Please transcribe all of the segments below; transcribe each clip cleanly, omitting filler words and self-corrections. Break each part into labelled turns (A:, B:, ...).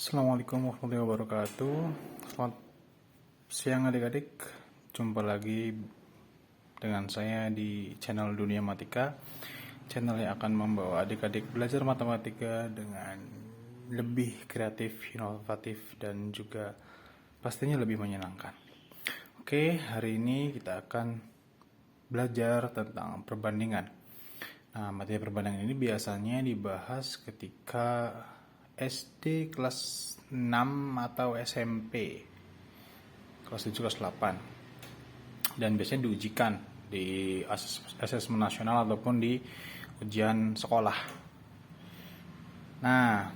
A: Assalamualaikum warahmatullahi wabarakatuh. Selamat siang adik-adik. Jumpa lagi dengan saya di channel Dunia Matika, channel yang akan membawa adik-adik belajar matematika dengan lebih kreatif, inovatif, dan juga pastinya lebih menyenangkan. Oke, hari ini kita akan belajar tentang perbandingan. Nah, materi perbandingan ini biasanya dibahas ketika SD kelas 6 atau SMP kelas 7 kelas 8, dan biasanya diujikan di asesmen nasional ataupun di ujian sekolah. Nah,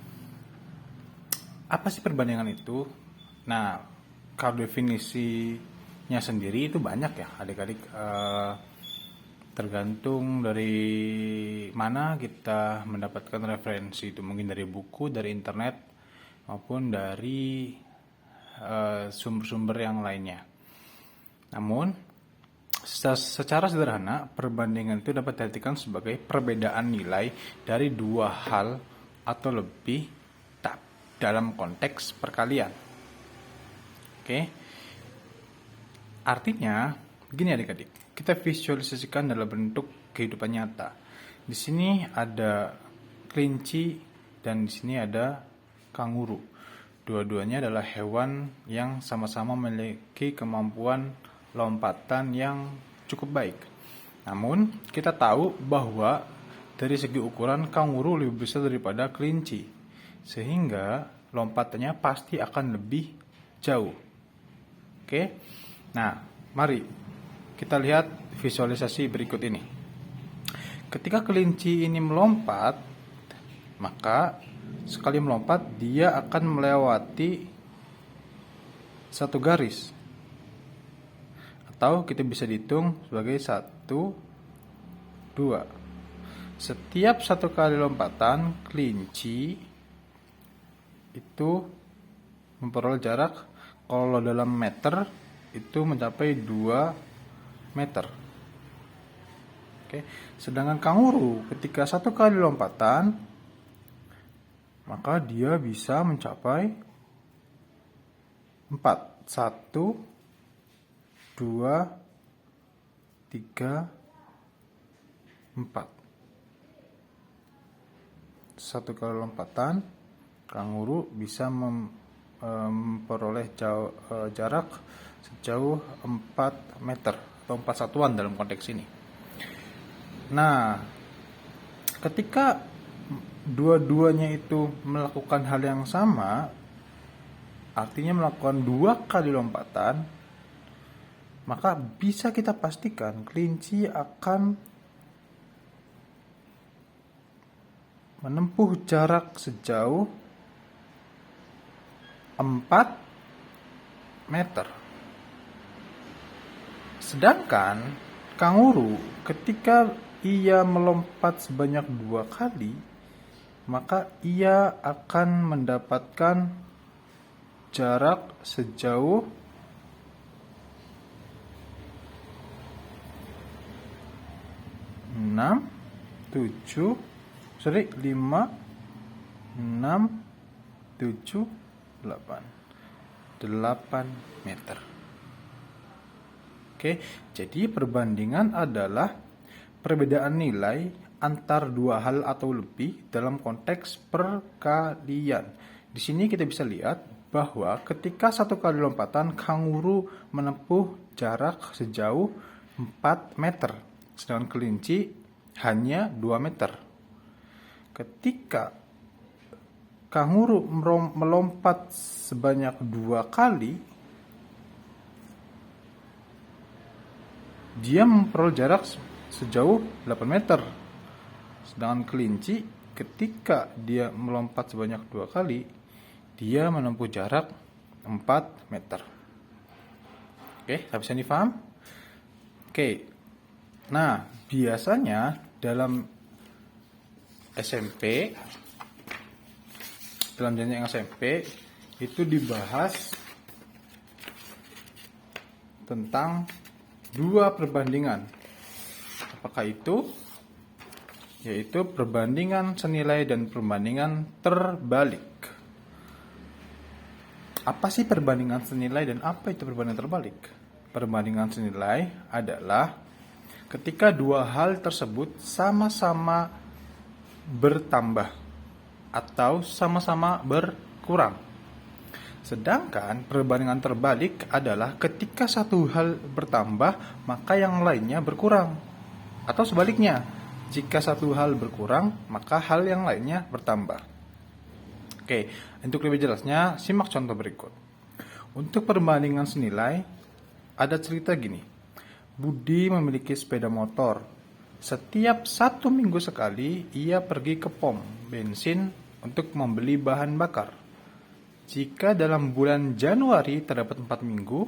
A: apa sih perbandingan itu? Nah, kalau definisinya sendiri itu banyak ya adik-adik, tergantung dari mana kita mendapatkan referensi itu, mungkin dari buku, dari internet, maupun dari sumber-sumber yang lainnya. Namun, secara sederhana, perbandingan itu dapat diartikan sebagai perbedaan nilai dari dua hal atau lebih dalam konteks perkalian. Oke, artinya gini adik-adik, kita visualisasikan dalam bentuk kehidupan nyata. Di sini ada kelinci dan di sini ada kanguru. Dua-duanya adalah hewan yang sama-sama memiliki kemampuan lompatan yang cukup baik. Namun, kita tahu bahwa dari segi ukuran kanguru lebih besar daripada kelinci, sehingga lompatannya pasti akan lebih jauh. Oke, nah mari kita lihat visualisasi berikut ini. Ketika kelinci ini melompat, maka sekali melompat dia akan melewati satu garis, atau kita bisa dihitung sebagai 1, 2. Setiap satu kali lompatan, kelinci itu memperoleh jarak, kalau dalam meter itu mencapai 2 meter. Oke. Sedangkan kanguru ketika satu kali lompatan, maka dia bisa mencapai 4. 1, 2, 3, 4. Satu kali lompatan, kanguru bisa memperoleh jarak sejauh 4 meter atau 4 satuan dalam konteks ini. Nah, ketika dua-duanya itu melakukan hal yang sama, artinya melakukan 2 kali lompatan, maka bisa kita pastikan kelinci akan menempuh jarak sejauh 4 meter. Sedangkan kanguru ketika ia melompat sebanyak 2 kali, maka ia akan mendapatkan jarak sejauh 5, 6, 7, 8 meter. Oke, jadi perbandingan adalah perbedaan nilai antar dua hal atau lebih dalam konteks perkalian. Di sini kita bisa lihat bahwa ketika satu kali lompatan, kanguru menempuh jarak sejauh 4 meter, sedangkan kelinci hanya 2 meter. Ketika kanguru melompat sebanyak 2 kali, dia memperoleh jarak sejauh 8 meter. Sedangkan kelinci ketika dia melompat sebanyak 2 kali, dia menempuh jarak 4 meter. Oke, bisa dipaham? Oke. Nah, biasanya dalam SMP, dalam jenjang SMP itu dibahas tentang 2 perbandingan. Apakah itu? Yaitu perbandingan senilai dan perbandingan terbalik. Apa sih perbandingan senilai dan apa itu perbandingan terbalik? Perbandingan senilai adalah ketika dua hal tersebut sama-sama bertambah atau sama-sama berkurang. Sedangkan perbandingan terbalik adalah ketika satu hal bertambah, maka yang lainnya berkurang. Atau sebaliknya, jika satu hal berkurang, maka hal yang lainnya bertambah. Oke, untuk lebih jelasnya, simak contoh berikut. Untuk perbandingan senilai, ada cerita gini. Budi memiliki sepeda motor. Setiap 1 minggu sekali, ia pergi ke pom bensin untuk membeli bahan bakar. Jika dalam bulan Januari terdapat 4 minggu,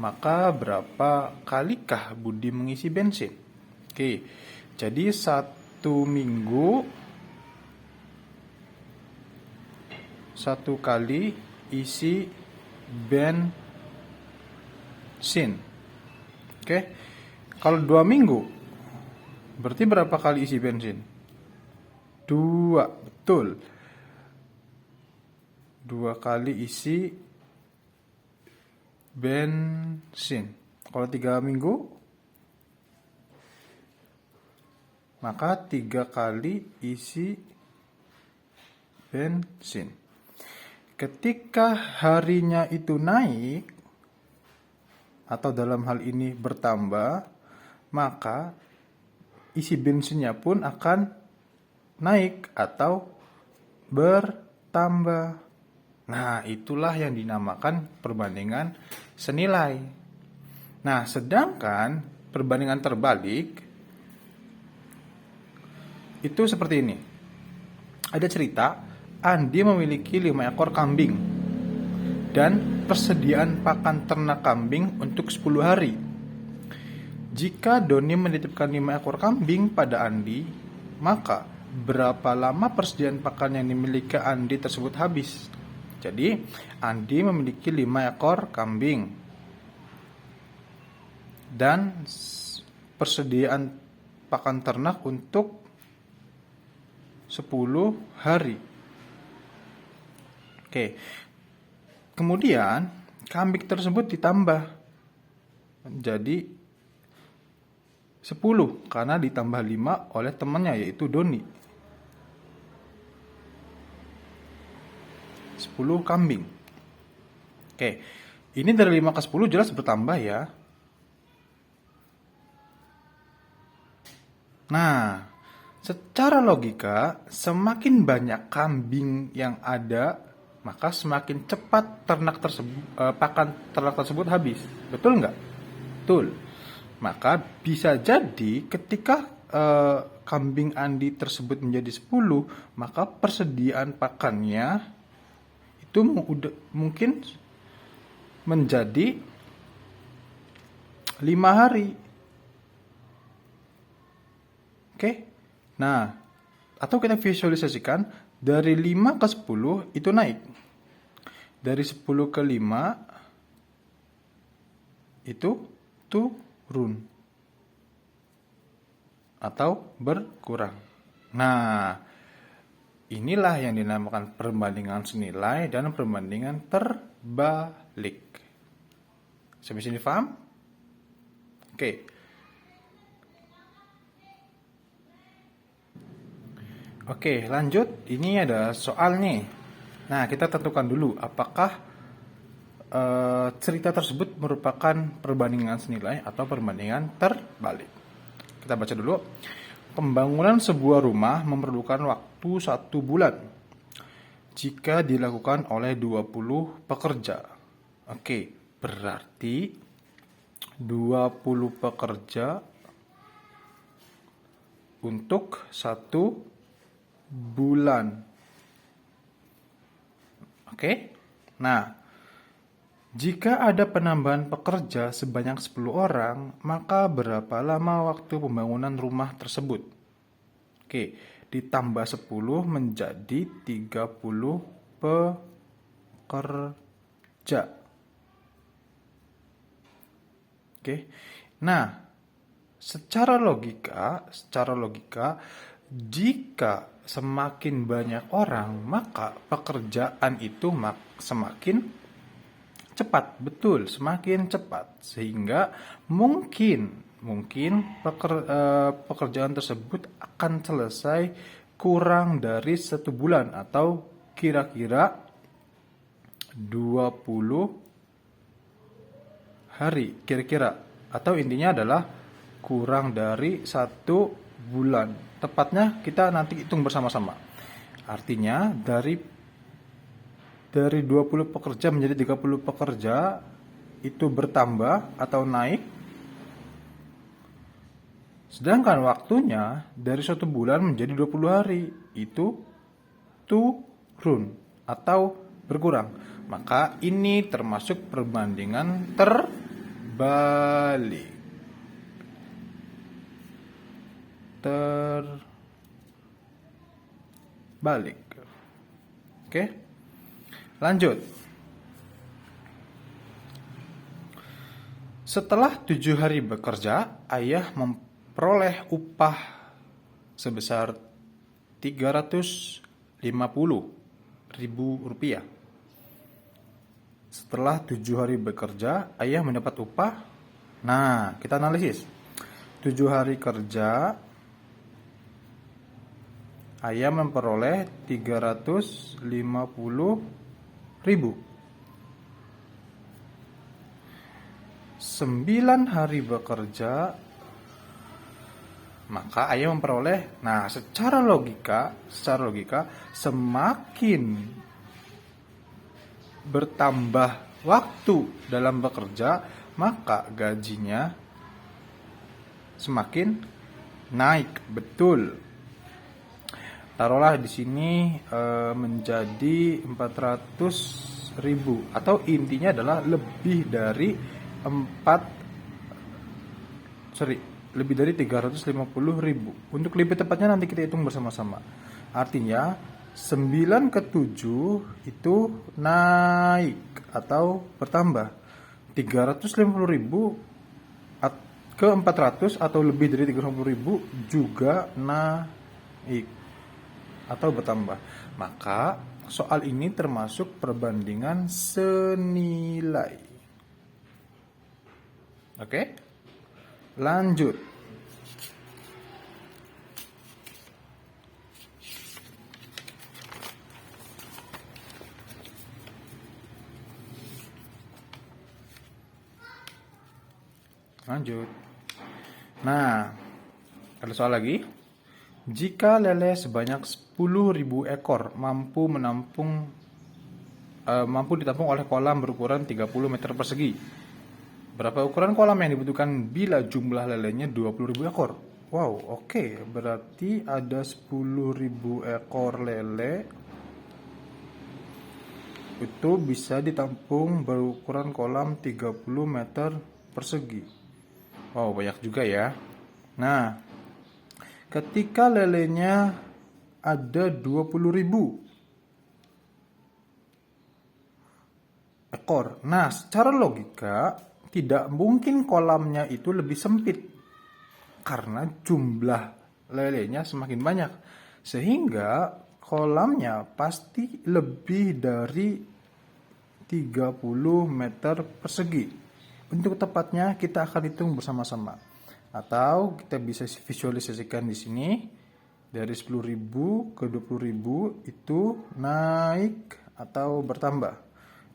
A: maka berapa kalikah Budi mengisi bensin? Oke, jadi 1 kali isi bensin. Oke, kalau 2 minggu, berarti berapa kali isi bensin? 2, betul. 2 kali isi bensin. Kalau 3 minggu, maka 3 kali isi bensin. Ketika harinya itu naik, atau dalam hal ini bertambah, maka isi bensinnya pun akan naik atau bertambah. Nah, itulah yang dinamakan perbandingan senilai. Nah, sedangkan perbandingan terbalik itu seperti ini. Ada cerita, Andi memiliki 5 ekor kambing dan persediaan pakan ternak kambing untuk 10 hari. Jika Doni menitipkan 5 ekor kambing pada Andi, maka berapa lama persediaan pakan yang dimiliki Andi tersebut habis? Jadi, Andi memiliki 5 ekor kambing dan persediaan pakan ternak untuk 10 hari. Oke. Kemudian, kambing tersebut ditambah menjadi 10 karena ditambah 5 oleh temannya yaitu Doni. 10 kambing. Oke, ini dari 5 ke 10 jelas bertambah ya. Nah, secara logika, semakin banyak kambing yang ada, maka semakin cepat pakan ternak tersebut habis. Betul nggak? Betul. Maka bisa jadi ketika kambing Andi tersebut menjadi 10, maka persediaan pakannya itu mungkin menjadi 5 hari. Oke? Nah, atau kita visualisasikan dari 5 ke 10 itu naik. Dari 10 ke 5 itu turun atau berkurang. Nah, inilah yang dinamakan perbandingan senilai dan perbandingan terbalik. Sampai sini paham? Oke. Oke, lanjut. Ini ada soal nih. Nah, kita tentukan dulu apakah cerita tersebut merupakan perbandingan senilai atau perbandingan terbalik. Kita baca dulu. Pembangunan sebuah rumah memerlukan waktu 1 bulan jika dilakukan oleh 20 pekerja. Oke, berarti 20 pekerja untuk 1 bulan. Oke. Nah, jika ada penambahan pekerja sebanyak 10 orang, maka berapa lama waktu pembangunan rumah tersebut? Oke, ditambah 10 menjadi 30 pekerja. Oke. Nah, secara logika, jika semakin banyak orang, maka pekerjaan itu semakin cepat. Betul, semakin cepat. Sehingga mungkin pekerjaan tersebut akan selesai kurang dari 1 bulan atau kira-kira 20 hari kira-kira, atau intinya adalah kurang dari 1 bulan. Tepatnya kita nanti hitung bersama-sama. Artinya dari 20 pekerja menjadi 30 pekerja itu bertambah atau naik. Sedangkan waktunya dari 1 bulan menjadi 20 hari itu turun atau berkurang. Maka ini termasuk perbandingan terbalik. Oke, lanjut. Setelah 7 hari bekerja, ayah memperoleh upah sebesar 350.000 rupiah. Setelah 7 hari bekerja, ayah mendapat upah. Nah, kita analisis. 7 hari kerja, ayah memperoleh 350.000. 9 hari bekerja, maka ayah memperoleh. Nah, secara logika semakin bertambah waktu dalam bekerja, maka gajinya semakin naik. Betul. Taruhlah di sini menjadi 400.000, atau intinya adalah lebih dari 350.000. Untuk lebih tepatnya nanti kita hitung bersama-sama. Artinya 9 ke 7 itu naik atau bertambah. 350.000 ke 400 atau lebih dari 350.000 juga naik atau bertambah. Maka soal ini termasuk perbandingan senilai. Oke? Lanjut. Nah, ada soal lagi. Jika lele sebanyak 10.000 ekor mampu ditampung oleh kolam berukuran 30 meter persegi, berapa ukuran kolam yang dibutuhkan bila jumlah lelenya 20.000 ekor? Wow, oke. Berarti ada 10.000 ekor lele itu bisa ditampung berukuran kolam 30 meter persegi. Wow, banyak juga ya. Nah, ketika lelenya ada 20.000 ekor. Nah, secara logika tidak mungkin kolamnya itu lebih sempit karena jumlah lelenya semakin banyak. Sehingga kolamnya pasti lebih dari 30 meter persegi. Untuk tepatnya kita akan hitung bersama-sama. Atau kita bisa visualisasikan di sini dari 10.000 ke 20.000 itu naik atau bertambah.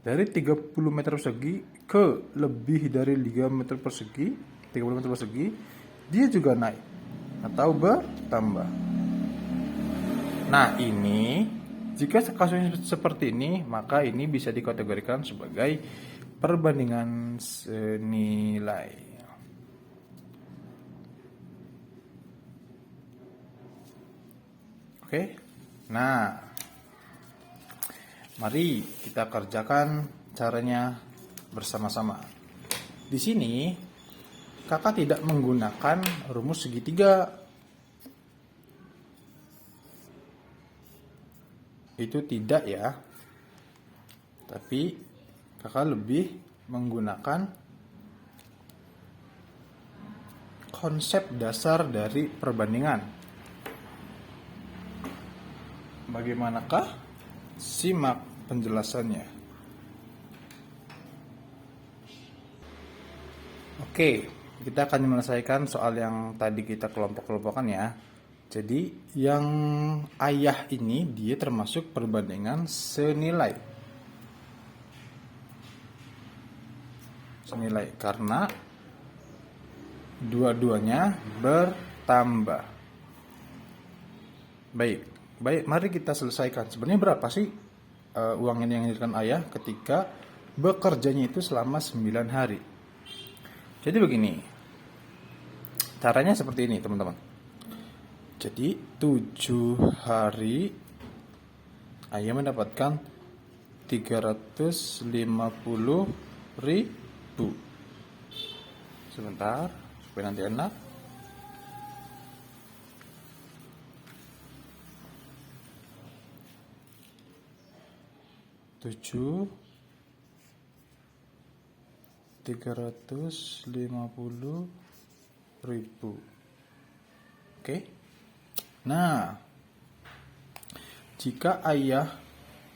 A: Dari 30 meter persegi ke lebih dari 30 meter persegi, dia juga naik atau bertambah. Nah, ini jika kasusnya seperti ini, maka ini bisa dikategorikan sebagai perbandingan senilai. Oke. Nah, mari kita kerjakan caranya bersama-sama. Di sini kakak tidak menggunakan rumus segitiga. Itu tidak ya. Tapi kakak lebih menggunakan konsep dasar dari perbandingan. Bagaimanakah? Simak penjelasannya. Oke, kita akan menyelesaikan soal yang tadi kita kelompok-kelompokkan ya. Jadi yang ayah ini dia termasuk perbandingan senilai. Senilai karena dua-duanya bertambah. Baik, mari kita selesaikan. Sebenarnya berapa sih uang ini yang diberikan ayah ketika bekerjanya itu selama 9 hari? Jadi begini, caranya seperti ini teman-teman. Jadi 7 hari ayah mendapatkan 350.000. Sebentar, supaya nanti enak. Tujuh 350.000. Oke. Nah, jika ayah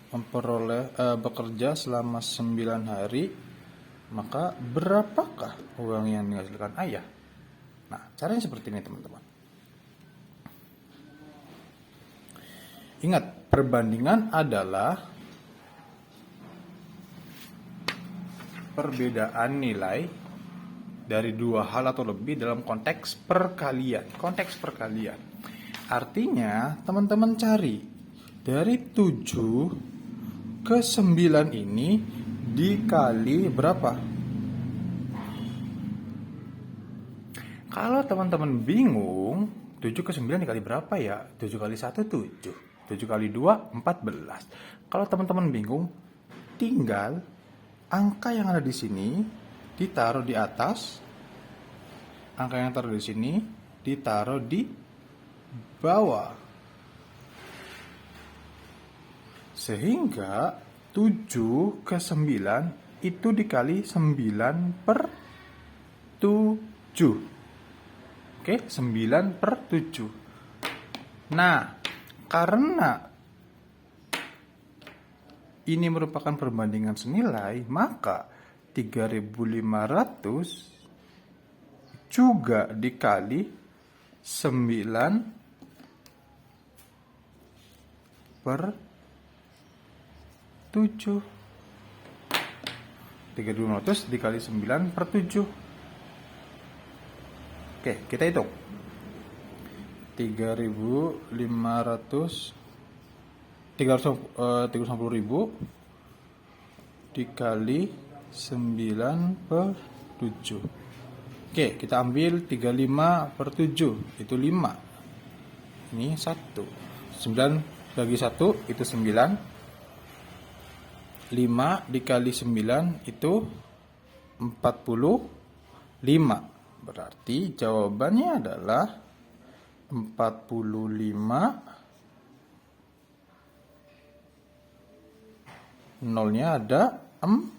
A: memperoleh bekerja selama 9 hari, maka berapakah uang yang dihasilkan ayah? Nah, caranya seperti ini teman-teman. Ingat, perbandingan adalah perbedaan nilai dari dua hal atau lebih dalam konteks perkalian. Artinya, teman-teman cari dari 7 ke 9 ini dikali berapa? Kalau teman-teman bingung, 7 ke 9 dikali berapa ya? 7 kali 1 7. 7 kali 2 14. Kalau teman-teman bingung, tinggal angka yang ada di sini ditaruh di atas, angka yang taruh di sini ditaruh di bawah. Sehingga 7 ke 9 itu dikali 9 per 7. Oke, 9 per 7. Nah, karena ini merupakan perbandingan senilai, maka 3.500 juga dikali 9 per 7. 3.500 dikali 9 per 7. Oke, kita hitung. 3.500 350.000 dikali 9 per 7. Oke, kita ambil 35 per 7, itu 5. Ini 1. 9 bagi 1 itu 9. 5 dikali 9 itu 45. Berarti jawabannya adalah 45. Nolnya ada 4.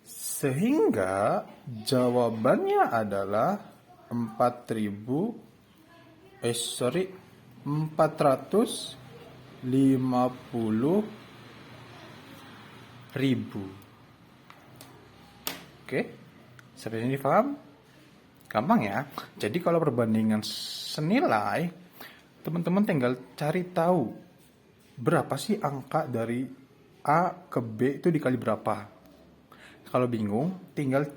A: Sehingga jawabannya adalah 450.000. Oke, sampai sini paham? Gampang ya. Jadi kalau perbandingan senilai, teman-teman tinggal cari tahu berapa sih angka dari A ke B itu dikali berapa. Kalau bingung, tinggal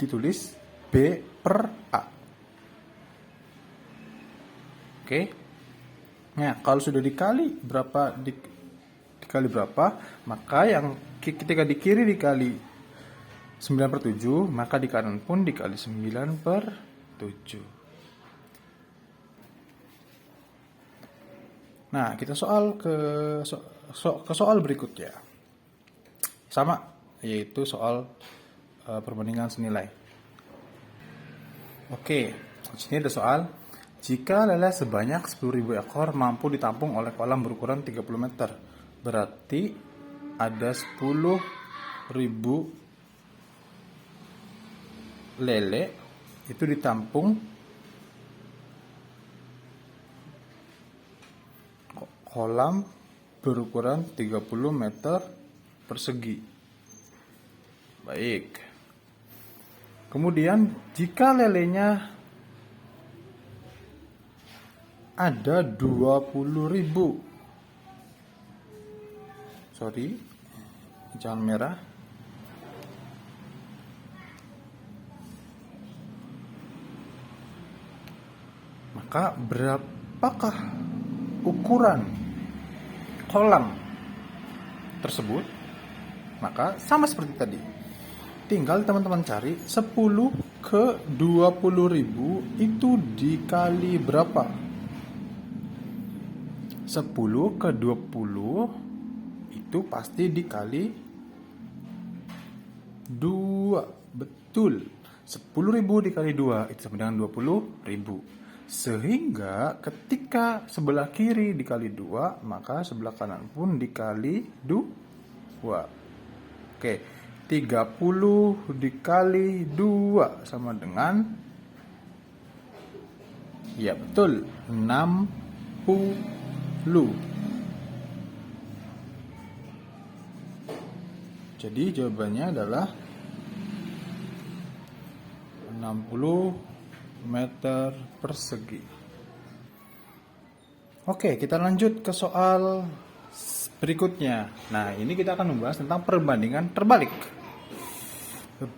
A: ditulis B per A. Oke. Nah, kalau sudah dikali berapa dikali berapa, maka yang ketika di kiri dikali 9 per 7, maka di kanan pun dikali 9 per 7. Nah, kita ke soal berikutnya. Sama, yaitu soal perbandingan senilai. Oke, di sini ada soal. Jika lele sebanyak 10.000 ekor mampu ditampung oleh kolam berukuran 30 meter, berarti ada 10.000 lele itu ditampung kolam berukuran 30 meter persegi. Baik. Kemudian jika lelenya ada 20.000. Sorry, jangan merah. Maka berapakah ukuran kolam tersebut? Maka sama seperti tadi. Tinggal teman-teman cari 10 ke 20.000 itu dikali berapa? 10 ke 20 itu pasti dikali 2. Betul. 10.000 dikali 2 itu sama dengan 20.000. Sehingga ketika sebelah kiri dikali 2, maka sebelah kanan pun dikali 2. Oke, 30 dikali 2 sama dengan, ya betul, 60. Jadi jawabannya adalah 60 meter persegi. Oke, kita lanjut ke soal berikutnya. Nah, ini kita akan membahas tentang perbandingan terbalik.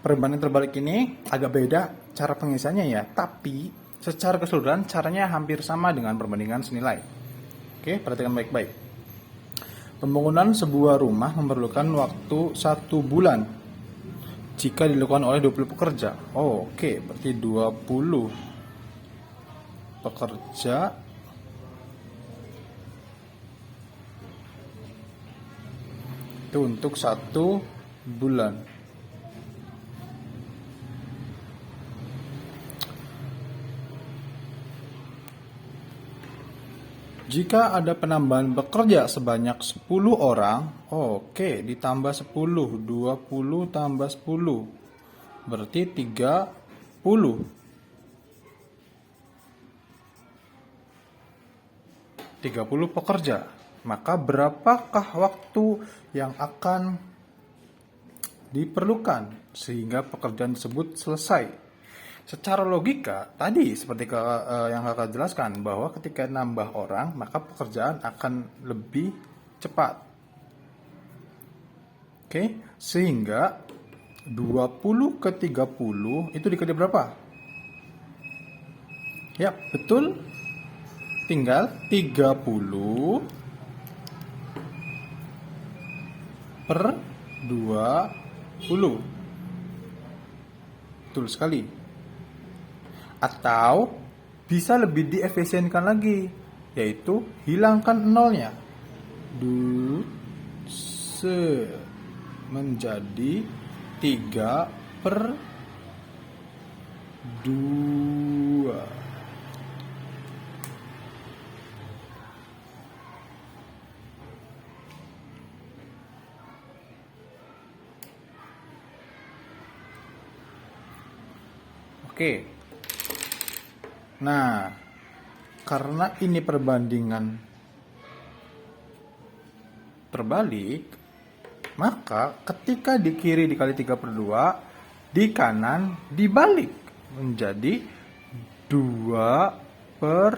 A: Perbandingan terbalik ini agak beda cara pengisiannya ya, tapi secara keseluruhan caranya hampir sama dengan perbandingan senilai. Oke, perhatikan baik-baik. Pembangunan sebuah rumah memerlukan waktu 1 bulan jika dilakukan oleh 20 pekerja. Oke, berarti 20 pekerja itu untuk 1 bulan. Jika ada penambahan pekerja sebanyak 10 orang, oke, ditambah 10, 20 tambah 10, berarti 30. 30 pekerja. Maka berapakah waktu yang akan diperlukan sehingga pekerjaan tersebut selesai? Secara logika, tadi seperti yang kakak jelaskan, bahwa ketika nambah orang, maka pekerjaan akan lebih cepat. Oke, sehingga 20 ke 30 itu dikali berapa? Ya, betul. Tinggal 30 per 20. Betul sekali. Atau bisa lebih diefisienkan lagi, yaitu hilangkan nolnya. Menjadi 3 per 2. Oke. Nah, karena ini perbandingan terbalik, maka ketika di kiri dikali 3 per 2, di kanan dibalik menjadi 2 per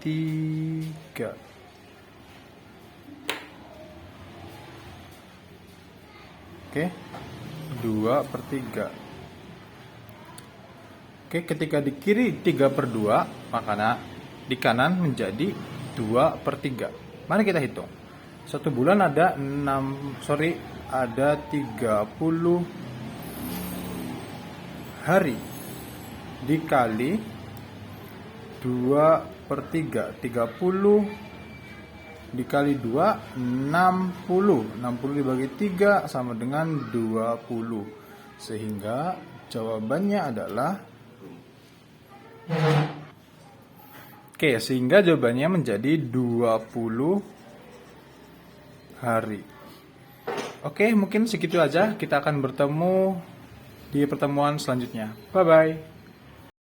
A: 3. Oke, 2 per 3. Oke, ketika di kiri 3 per 2, maka di kanan menjadi 2 per 3. Mari kita hitung. 1 bulan ada 30 hari dikali 2 per 3. 30 dikali 2, 60. 60 dibagi 3 sama dengan 20. Sehingga jawabannya adalah, oke, sehingga jawabannya menjadi 20 hari. Oke, mungkin segitu aja. Kita akan bertemu di pertemuan selanjutnya. Bye-bye.